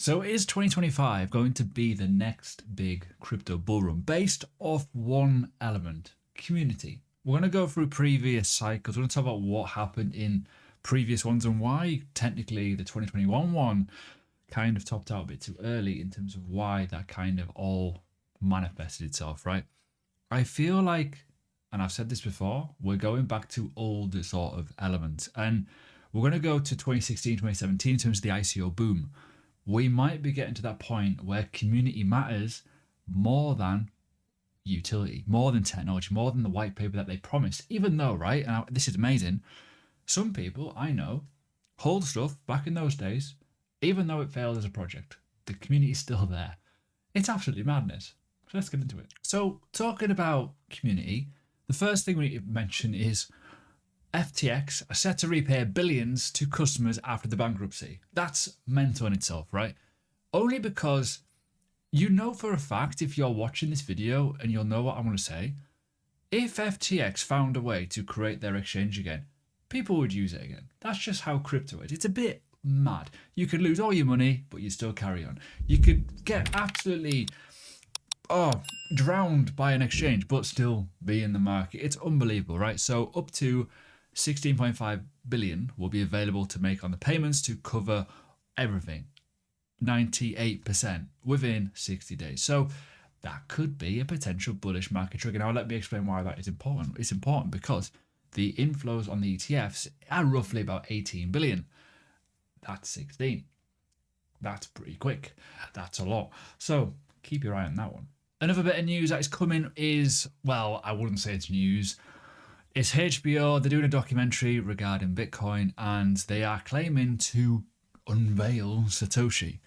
So is 2025 going to be the next big crypto bull run based off one element, community? We're going to go through previous cycles. We're going to talk about what happened in previous ones and why technically the 2021 one kind of topped out a bit too early in terms of why that kind of all manifested itself, right? I feel like, and I've said this before, we're going back to older sort of elements. And we're going to go to 2016, 2017 in terms of the ICO boom. We might be getting to that point where community matters more than utility, more than technology, more than the white paper that they promised. Even though, right, and this is amazing, some people I know hold stuff back in those days, even though it failed as a project. The community is still there. It's absolutely madness. So let's get into it. So talking about community, the first thing we need to mention is FTX are set to repay billions to customers after the bankruptcy. That's mental in itself, right? Only because you know for a fact, if you're watching this video and you'll know what I'm going to say, if FTX found a way to create their exchange again, people would use it again. That's just how crypto is. It's a bit mad. You could lose all your money, but you still carry on. You could get absolutely drowned by an exchange, but still be in the market. It's unbelievable, right? So up to 16.5 billion will be available to make on the payments to cover everything, 98% within 60 days. So that could be a potential bullish market trigger. Now let me explain why that is important. It's important because the inflows on the ETFs are roughly about 18 billion. That's 16. That's pretty quick. That's a lot. So keep your eye on that one. Another bit of news that is coming is, well, I wouldn't say it's news. It's HBO. They're doing a documentary regarding Bitcoin and they are claiming to unveil Satoshi.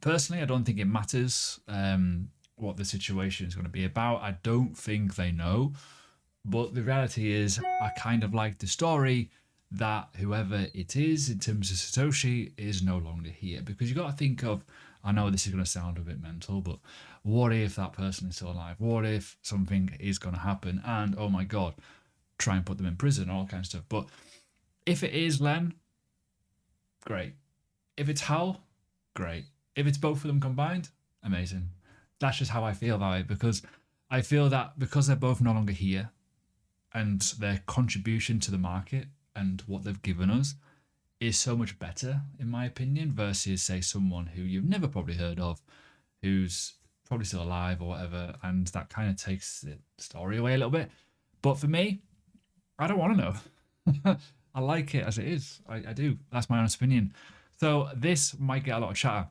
Personally, I don't think it matters what the situation is going to be about. I don't think they know. But the reality is, I kind of like the story that whoever it is in terms of Satoshi is no longer here. Because you got to think of, I know this is going to sound a bit mental, but what if that person is still alive? What if something is going to happen? And oh my God, try and put them in prison, all kinds of stuff. But if it is Len, great. If it's Hal, great. If it's both of them combined, amazing. That's just how I feel about it, because I feel that because they're both no longer here and their contribution to the market and what they've given us is so much better, in my opinion, versus, say, someone who you've never probably heard of, who's probably still alive or whatever, and that kind of takes the story away a little bit. But for me, I don't want to know. I like it as it is. I do. That's my honest opinion. So this might get a lot of chatter.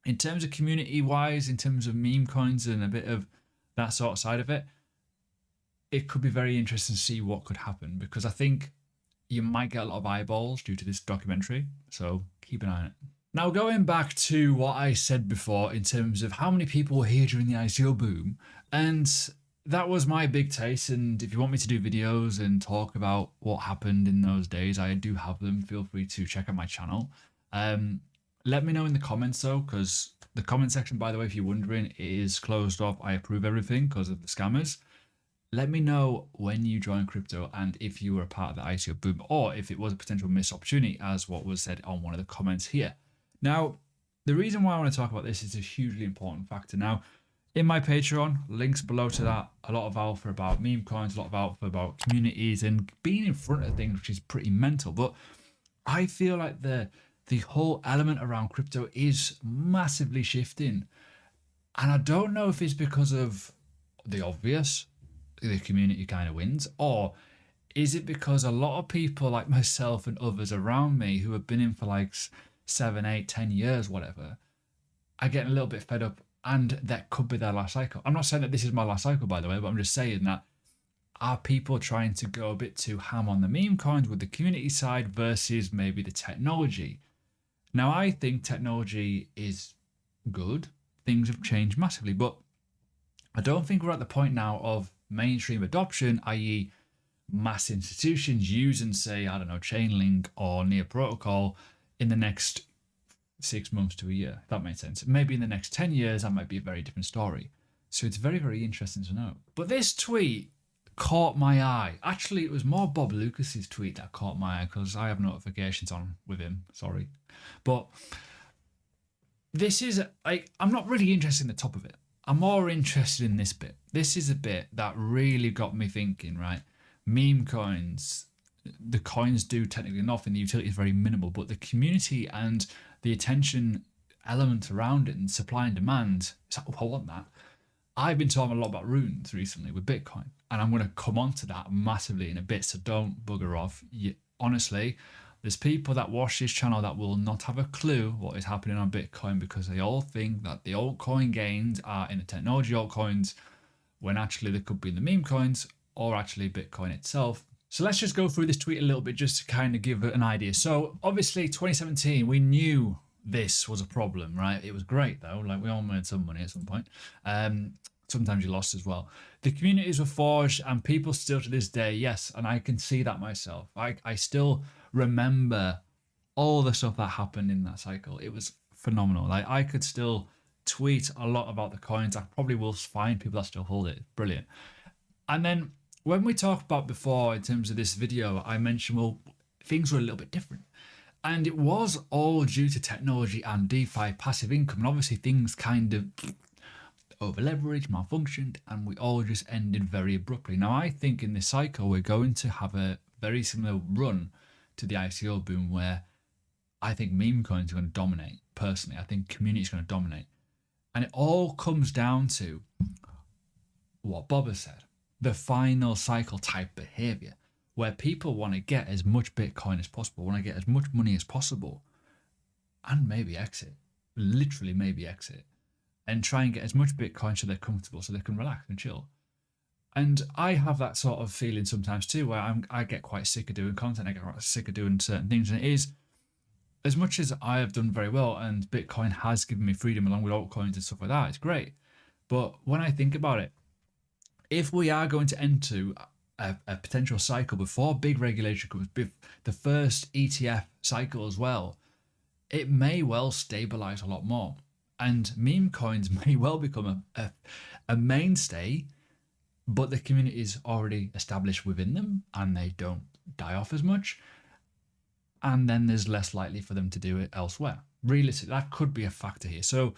In terms of community-wise, in terms of meme coins and a bit of that sort of side of it, it could be very interesting to see what could happen, because I think you might get a lot of eyeballs due to this documentary. So keep an eye on it. Now, going back to what I said before in terms of how many people were here during the ICO boom, and that was my big taste. And if you want me to do videos and talk about what happened in those days, I do have them. Feel free to check out my channel. Let me know in the comments though, because the comment section, by the way, if you're wondering, is closed off. I approve everything because of the scammers. Let me know when you join crypto and if you were a part of the ICO boom, or if it was a potential missed opportunity, as what was said on one of the comments here. Now, the reason why I want to talk about this is a hugely important factor. Now, in my Patreon, links below to that, a lot of alpha about meme coins, a lot of alpha about communities and being in front of things, which is pretty mental. But I feel like the whole element around crypto is massively shifting. And I don't know if it's because of the obvious, the community kind of wins, or is it because a lot of people like myself and others around me who have been in for like 7, 8, 10 years, whatever, are getting a little bit fed up, and that could be their last cycle. I'm not saying that this is my last cycle, by the way, but I'm just saying that are people trying to go a bit too ham on the meme coins with the community side versus maybe the technology? Now, I think technology is good. Things have changed massively, but I don't think we're at the point now of mainstream adoption, i.e. mass institutions using, say, I don't know, Chainlink or Near Protocol in the next 6 months to a year, if that makes sense. Maybe in the next 10 years, that might be a very different story. So it's very, very interesting to know. But this tweet caught my eye. Actually, it was more Bob Lucas's tweet that caught my eye, because I have notifications on with him, sorry. But this is like, I'm not really interested in the top of it. I'm more interested in this bit. This is a bit that really got me thinking, right? Meme coins, the coins do technically nothing. The utility is very minimal, but the community and the attention element around it and supply and demand, it's like, oh, I want that. I've been talking a lot about runes recently with Bitcoin, and I'm going to come on to that massively in a bit, so don't bugger off. Honestly, there's people that watch this channel that will not have a clue what is happening on Bitcoin because they all think that the altcoin gains are in the technology altcoins when actually they could be in the meme coins or actually Bitcoin itself. So let's just go through this tweet a little bit just to kind of give it an idea. So obviously 2017, we knew this was a problem, right? It was great though. Like we all made some money at some point. Sometimes you lost as well. The communities were forged and people still to this day, yes, and I can see that myself. I still remember all the stuff that happened in that cycle. It was phenomenal. Like I could still tweet a lot about the coins. I probably will find people that still hold it. Brilliant. And then when we talked about before in terms of this video, I mentioned, well, things were a little bit different. And it was all due to technology and DeFi passive income. And obviously things kind of over leveraged, malfunctioned, and we all just ended very abruptly. Now, I think in this cycle, we're going to have a very similar run to the ICO boom where I think meme coins are going to dominate. Personally, I think community is going to dominate. And it all comes down to what Bob has said, the final cycle type behavior, where people want to get as much Bitcoin as possible, want to get as much money as possible, and maybe exit, literally maybe exit, and try and get as much Bitcoin so they're comfortable, so they can relax and chill. And I have that sort of feeling sometimes too, where I get quite sick of doing content, I get quite sick of doing certain things, and it is, as much as I have done very well and Bitcoin has given me freedom along with altcoins and stuff like that, it's great. But when I think about it, if we are going to enter a potential cycle before big regulation comes, the first ETF cycle as well, it may well stabilize a lot more. And meme coins may well become a mainstay, but the community is already established within them and they don't die off as much. And then there's less likely for them to do it elsewhere. Realistically, that could be a factor here. So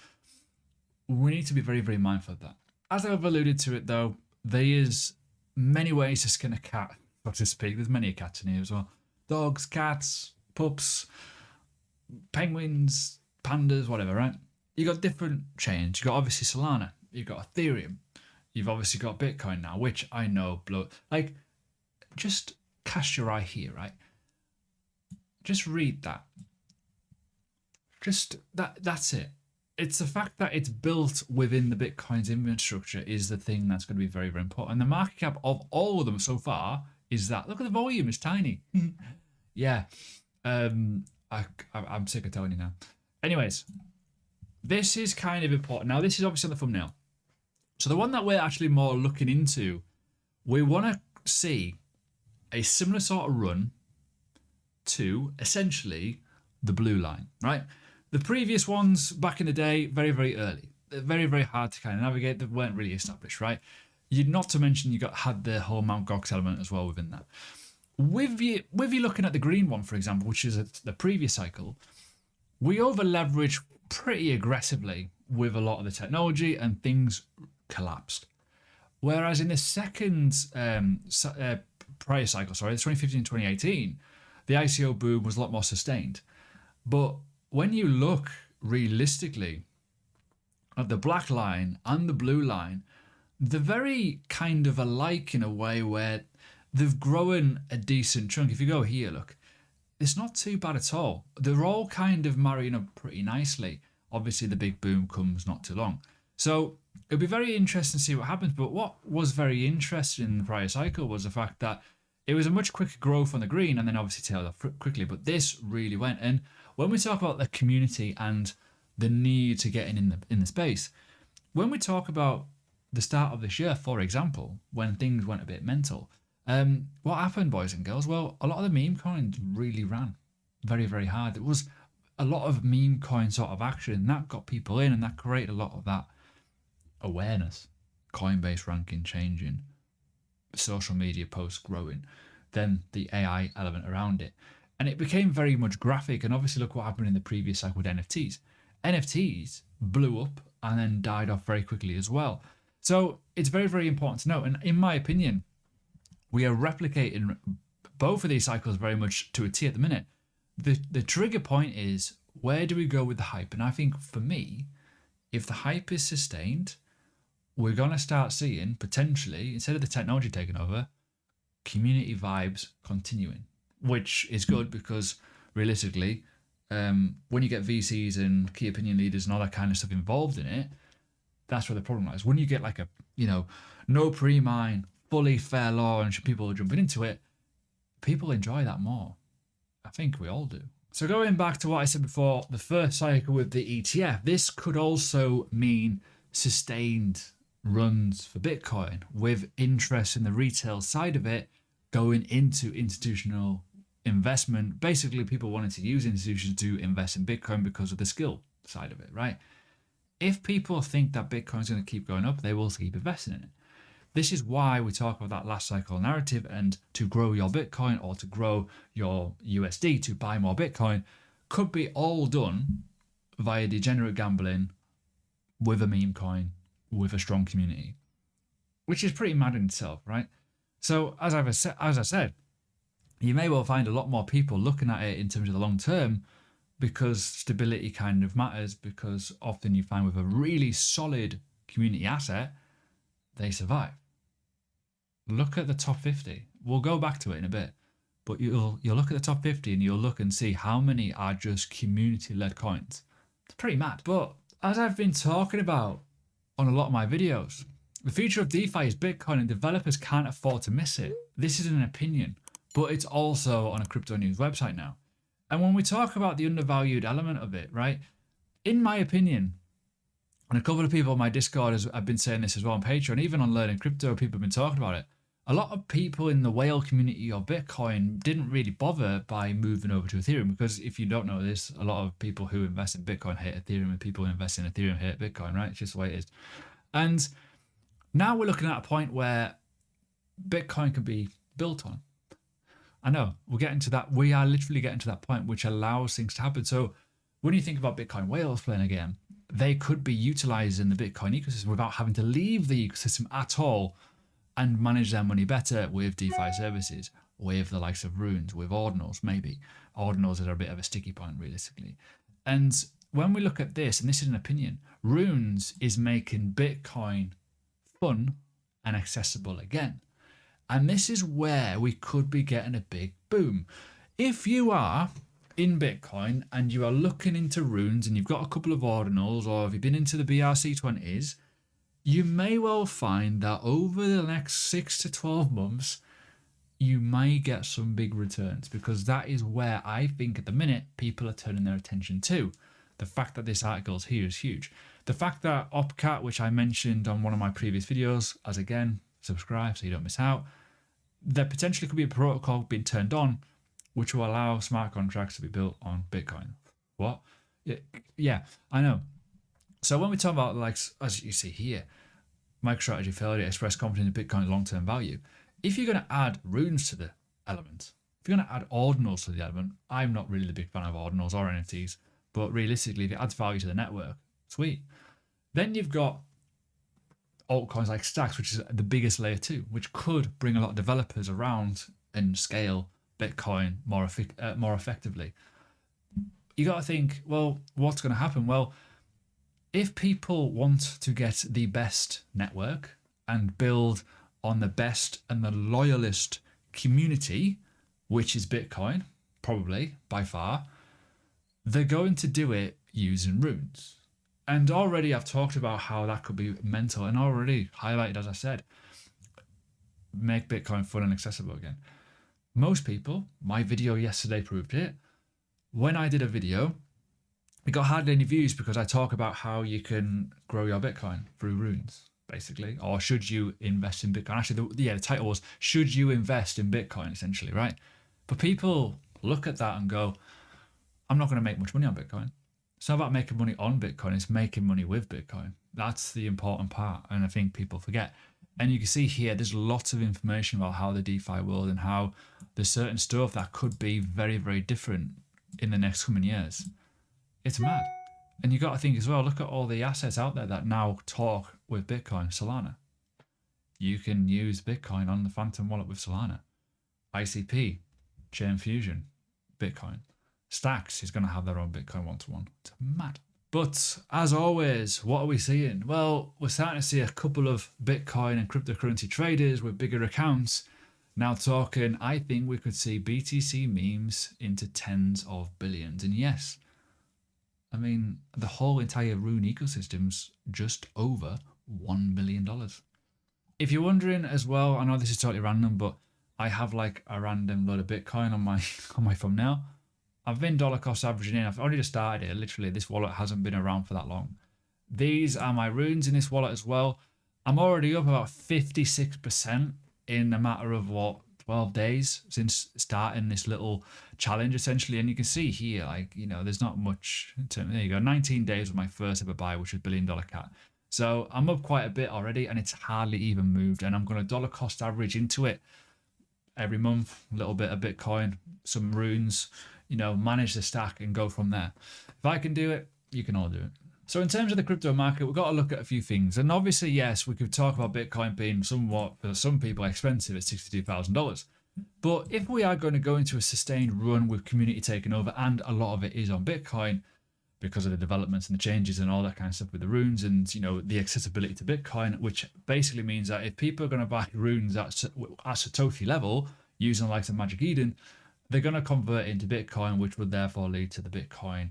we need to be very, very mindful of that. As I've alluded to it though, there is many ways to skin a cat, so to speak. There's many cats in here as well. Dogs, cats, pups, penguins, pandas, whatever, right? You got different chains. You got obviously Solana. You've got Ethereum. You've obviously got Bitcoin now, which I know like, just cast your eye here, right? Just read that. Just that's it. It's the fact that it's built within the Bitcoin's infrastructure is the thing that's going to be very, very important. And the market cap of all of them so far is that. Look at the volume, it's tiny. Yeah. I'm sick of telling you now. Anyways, this is kind of important. Now, this is obviously on the thumbnail. So the one that we're actually more looking into, we want to see a similar sort of run to essentially the blue line, right? The previous ones back in the day, very, very early. They're very, very hard to kind of navigate. They weren't really established, right? Not to mention had the whole Mt. Gox element as well within that. With you looking at the green one, for example, which is the previous cycle, we over leveraged pretty aggressively with a lot of the technology and things collapsed. Whereas in the second prior cycle, the 2015-2018, the ICO boom was a lot more sustained. But when you look realistically at the black line and the blue line, they're very kind of alike in a way where they've grown a decent chunk. If you go here, look, it's not too bad at all. They're all kind of marrying up pretty nicely. Obviously, the big boom comes not too long. So it'll be very interesting to see what happens. But what was very interesting in the prior cycle was the fact that it was a much quicker growth on the green and then obviously tailed off quickly. But this really went. And when we talk about the community and the need to get in the space, when we talk about the start of this year, for example, when things went a bit mental, what happened, boys and girls? Well, a lot of the meme coins really ran very, very hard. It was a lot of meme coin sort of action that got people in, and that created a lot of that awareness. Coinbase ranking changing, social media posts growing, then the AI element around it. And it became very much graphic. And obviously, look what happened in the previous cycle with NFTs. NFTs blew up and then died off very quickly as well. So it's very, very important to note. And in my opinion, we are replicating both of these cycles very much to a T at the minute. The trigger point is, where do we go with the hype? And I think for me, if the hype is sustained, we're going to start seeing potentially, instead of the technology taking over, community vibes continuing, which is good because realistically, when you get VCs and key opinion leaders and all that kind of stuff involved in it, that's where the problem lies. When you get like a, no pre-mine, fully fair law and people are jumping into it, people enjoy that more. I think we all do. So going back to what I said before, the first cycle with the ETF, this could also mean sustained runs for Bitcoin with interest in the retail side of it going into institutional investment. Basically, people wanting to use institutions to invest in Bitcoin because of the skill side of it, right? If people think that Bitcoin is going to keep going up, they will keep investing in it. This is why we talk about that last cycle narrative, and to grow your Bitcoin or to grow your USD to buy more Bitcoin could be all done via degenerate gambling with a meme coin, with a strong community, which is pretty mad in itself, right? So as I said, you may well find a lot more people looking at it in terms of the long term because stability kind of matters, because often you find with a really solid community asset, they survive. Look at the top 50. We'll go back to it in a bit, but you'll look at the top 50 and you'll look and see how many are just community-led coins. It's pretty mad. But as I've been talking about on a lot of my videos, the future of DeFi is Bitcoin and developers can't afford to miss it. This is an opinion, but it's also on a crypto news website now. And when we talk about the undervalued element of it, right, in my opinion, and a couple of people on my Discord have been saying this as well on Patreon, even on Learning Crypto, people have been talking about it. A lot of people in the whale community of Bitcoin didn't really bother by moving over to Ethereum, because if you don't know this, a lot of people who invest in Bitcoin hate Ethereum and people who invest in Ethereum hate Bitcoin, right? It's just the way it is. And now we're looking at a point where Bitcoin can be built on. I know, we're getting to that. We are literally getting to that point which allows things to happen. So when you think about Bitcoin whales playing a game, they could be utilizing the Bitcoin ecosystem without having to leave the ecosystem at all and manage their money better with DeFi services, with the likes of Runes, with ordinals, maybe. Ordinals are a bit of a sticky point, realistically. And when we look at this, and this is an opinion, Runes is making Bitcoin fun and accessible again. And this is where we could be getting a big boom. If you are in Bitcoin and you are looking into Runes and you've got a couple of ordinals, or have you been into the BRC20s, you may well find that over the next 6 to 12 months, you may get some big returns, because that is where I think at the minute people are turning their attention to. The fact that this article is here is huge. The fact that Opcat, which I mentioned on one of my previous videos, as again, subscribe so you don't miss out, there potentially could be a protocol being turned on which will allow smart contracts to be built on Bitcoin. What? Yeah, I know. So when we talk about, like, as you see here, MicroStrategy failure to express confidence in Bitcoin's long-term value, if you're going to add runes to the element, if you're going to add ordinals to the element, I'm not really the big fan of ordinals or NFTs, but realistically, if it adds value to the network, sweet. Then you've got altcoins like Stacks, which is the biggest layer 2, which could bring a lot of developers around and scale Bitcoin more effectively. You got to think, well, what's going to happen? Well, if people want to get the best network and build on the best and the loyalist community, which is Bitcoin, probably by far, they're going to do it using runes. And already I've talked about how that could be mental, and already highlighted, as I said, make Bitcoin fun and accessible again. Most people, my video yesterday proved it. When I did a video, it got hardly any views because I talk about how you can grow your Bitcoin through runes, basically. Or should you invest in Bitcoin? Actually, the title was, should you invest in Bitcoin, essentially, right? But people look at that and go, I'm not going to make much money on Bitcoin. It's not about making money on Bitcoin, it's making money with Bitcoin. That's the important part, and I think people forget. And you can see here, there's lots of information about how the DeFi world and how there's certain stuff that could be very, very different in the next coming years. It's mad. And you got to think as well, look at all the assets out there that now talk with Bitcoin. Solana. You can use Bitcoin on the Phantom wallet with Solana. ICP, Chain Fusion, Bitcoin. Stacks is going to have their own Bitcoin one-to-one. It's mad. But as always, what are we seeing? Well, we're starting to see a couple of Bitcoin and cryptocurrency traders with bigger accounts now talking. I think we could see BTC memes into tens of billions. And yes, I mean, the whole entire Rune ecosystem's just over $1 billion. If you're wondering as well, I know this is totally random, but I have like a random load of Bitcoin on my phone now. I've been dollar cost averaging in. I've already just started it. Literally, this wallet hasn't been around for that long. These are my runes in this wallet as well. I'm already up about 56% in a matter of 12 days since starting this little challenge essentially. And you can see here, like, there's not much. There you go. 19 days was my first ever buy, which was $1 billion cat. So I'm up quite a bit already, and it's hardly even moved. And I'm going to dollar cost average into it every month, a little bit of Bitcoin, some runes, manage the stack and go from there. If I can do it, you can all do it. So in terms of the crypto market, we've got to look at a few things. And obviously, yes, we could talk about Bitcoin being somewhat, for some people, expensive at $62,000. But if we are going to go into a sustained run with community taking over, and a lot of it is on Bitcoin because of the developments and the changes and all that kind of stuff with the runes and, the accessibility to Bitcoin, which basically means that if people are going to buy runes at Satoshi level using the likes of Magic Eden, they're going to convert into Bitcoin, which would therefore lead to the Bitcoin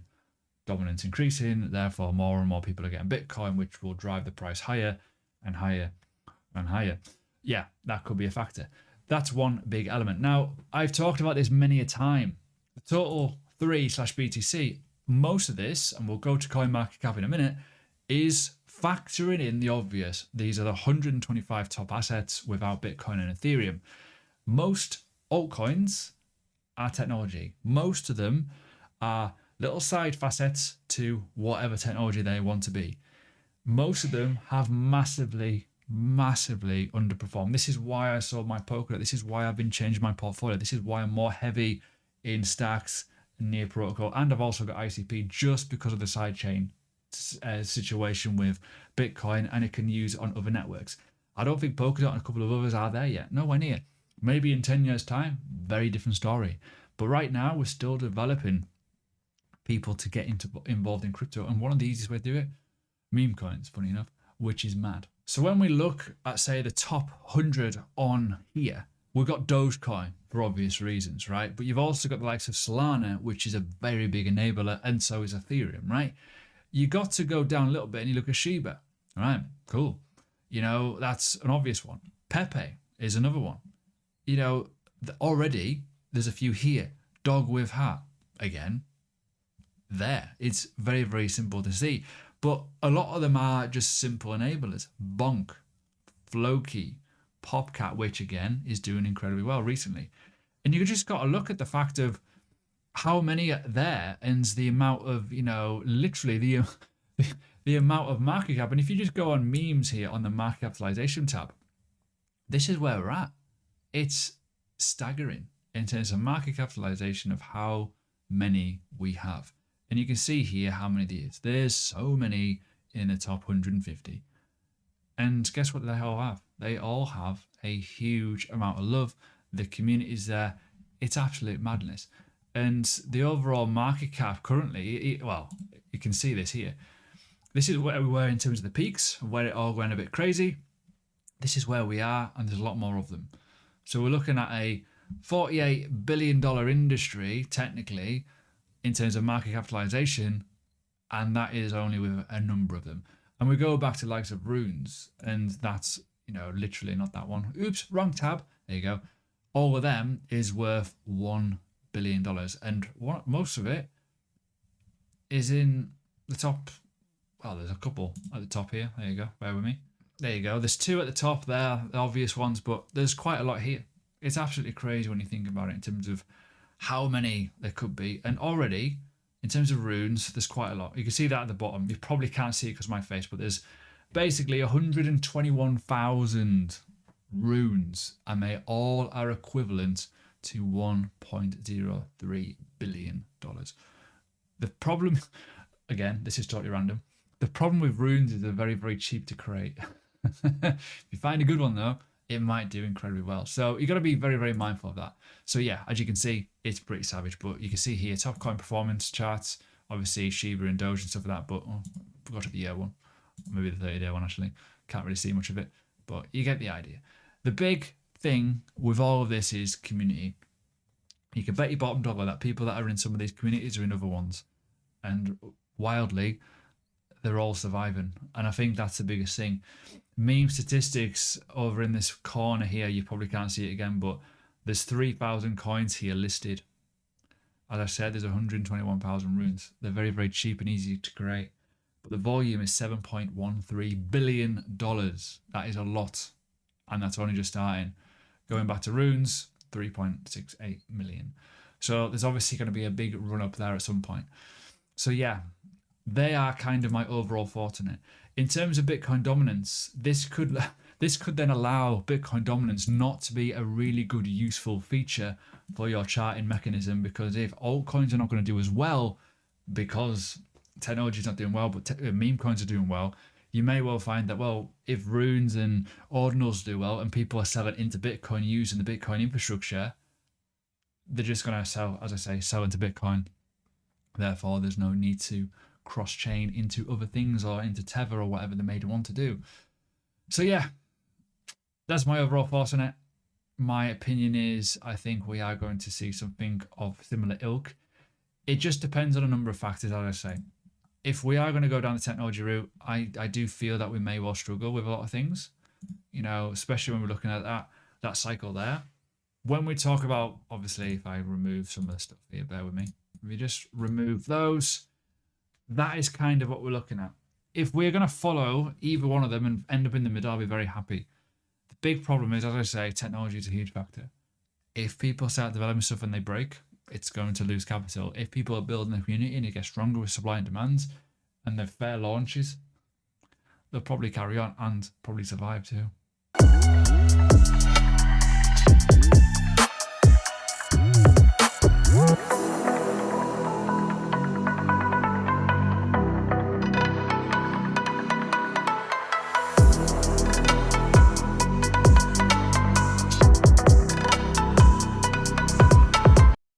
dominance increasing. Therefore, more and more people are getting Bitcoin, which will drive the price higher and higher and higher. Yeah, that could be a factor. That's one big element. Now, I've talked about this many a time. The total 3/BTC, most of this, and we'll go to CoinMarketCap in a minute, is factoring in the obvious. These are the 125 top assets without Bitcoin and Ethereum. Most altcoins are technology. Most of them are little side facets to whatever technology they want to be. Most of them have massively underperformed. This is why I sold my poker. This is why I've been changing my portfolio. This is why I'm more heavy in stacks, near protocol, and I've also got ICP just because of the sidechain situation with Bitcoin, and it can use on other networks. I don't think Polkadot and a couple of others are there yet. Nowhere near. Maybe in 10 years' time, very different story. But right now, we're still developing people to get involved in crypto. And one of the easiest ways to do it, meme coins, funny enough, which is mad. So when we look at, say, the top 100 on here, we've got Dogecoin for obvious reasons, right? But you've also got the likes of Solana, which is a very big enabler, and so is Ethereum, right? You got to go down a little bit and you look at Shiba, all right? Cool. That's an obvious one. Pepe is another one. Already there's a few here. Dog with hat, again, there. It's very, very simple to see. But a lot of them are just simple enablers. Bonk, Floki, Popcat, which again is doing incredibly well recently. And you just got to look at the fact of how many are there and the amount of, literally the amount of market cap. And if you just go on memes here on the market capitalization tab, this is where we're at. It's staggering in terms of market capitalization of how many we have. And you can see here how many there is. There's so many in the top 150. And guess what they all have? They all have a huge amount of love. The community's there. It's absolute madness. And the overall market cap currently, you can see this here. This is where we were in terms of the peaks, where it all went a bit crazy. This is where we are, and there's a lot more of them. So we're looking at a $48 billion industry, technically, in terms of market capitalization, and that is only with a number of them. And we go back to the likes of runes, and that's, literally not that one. Oops, wrong tab. There you go. All of them is worth $1 billion. And most of it is in the top. Well, there's a couple at the top here. There you go. Bear with me. There you go. There's two at the top there, the obvious ones, but there's quite a lot here. It's absolutely crazy when you think about it in terms of how many there could be. And already, in terms of runes, there's quite a lot. You can see that at the bottom. You probably can't see it because of my face, but there's basically 121,000 runes, and they all are equivalent to $1.03 billion. The problem, again, this is totally random. The problem with runes is they're very, very cheap to create. If you find a good one though, it might do incredibly well. So you got to be very, very mindful of that. So yeah, as you can see, it's pretty savage. But you can see here top coin performance charts, obviously Shiba and Doge and stuff like that. But forgot the year one, maybe the 30-day one actually. Can't really see much of it, but you get the idea. The big thing with all of this is community. You can bet your bottom dollar that people that are in some of these communities are in other ones, and wildly, they're all surviving. And I think that's the biggest thing. Meme statistics over in this corner here, you probably can't see it again, but there's 3,000 coins here listed. As I said, there's 121,000 runes. They're very, very cheap and easy to create. But the volume is $7.13 billion. That is a lot. And that's only just starting. Going back to runes, 3.68 million. So there's obviously going to be a big run up there at some point. So yeah, they are kind of my overall thought on it. In terms of Bitcoin dominance, this could then allow Bitcoin dominance not to be a really good, useful feature for your charting mechanism, because if altcoins are not going to do as well because technology is not doing well, but meme coins are doing well, you may well find that, well, if runes and ordinals do well and people are selling into Bitcoin using the Bitcoin infrastructure, they're just going to sell, as I say, sell into Bitcoin. Therefore, there's no need to cross-chain into other things or into Tether or whatever they may want to do. So yeah, that's my overall thoughts on it. My opinion is I think we are going to see something of similar ilk. It just depends on a number of factors, as I say. If we are going to go down the technology route, I do feel that we may well struggle with a lot of things, you know, especially when we're looking at that cycle there. When we talk about, obviously, if I remove some of the stuff here, bear with me. If we just remove those, that is kind of what we're looking at. If we're going to follow either one of them and end up in the middle, I'll be very happy. The big problem is, as I say, technology is a huge factor. If people start developing stuff and they break, it's going to lose capital. If people are building the community and it gets stronger with supply and demand and they're fair launches, they'll probably carry on and probably survive too.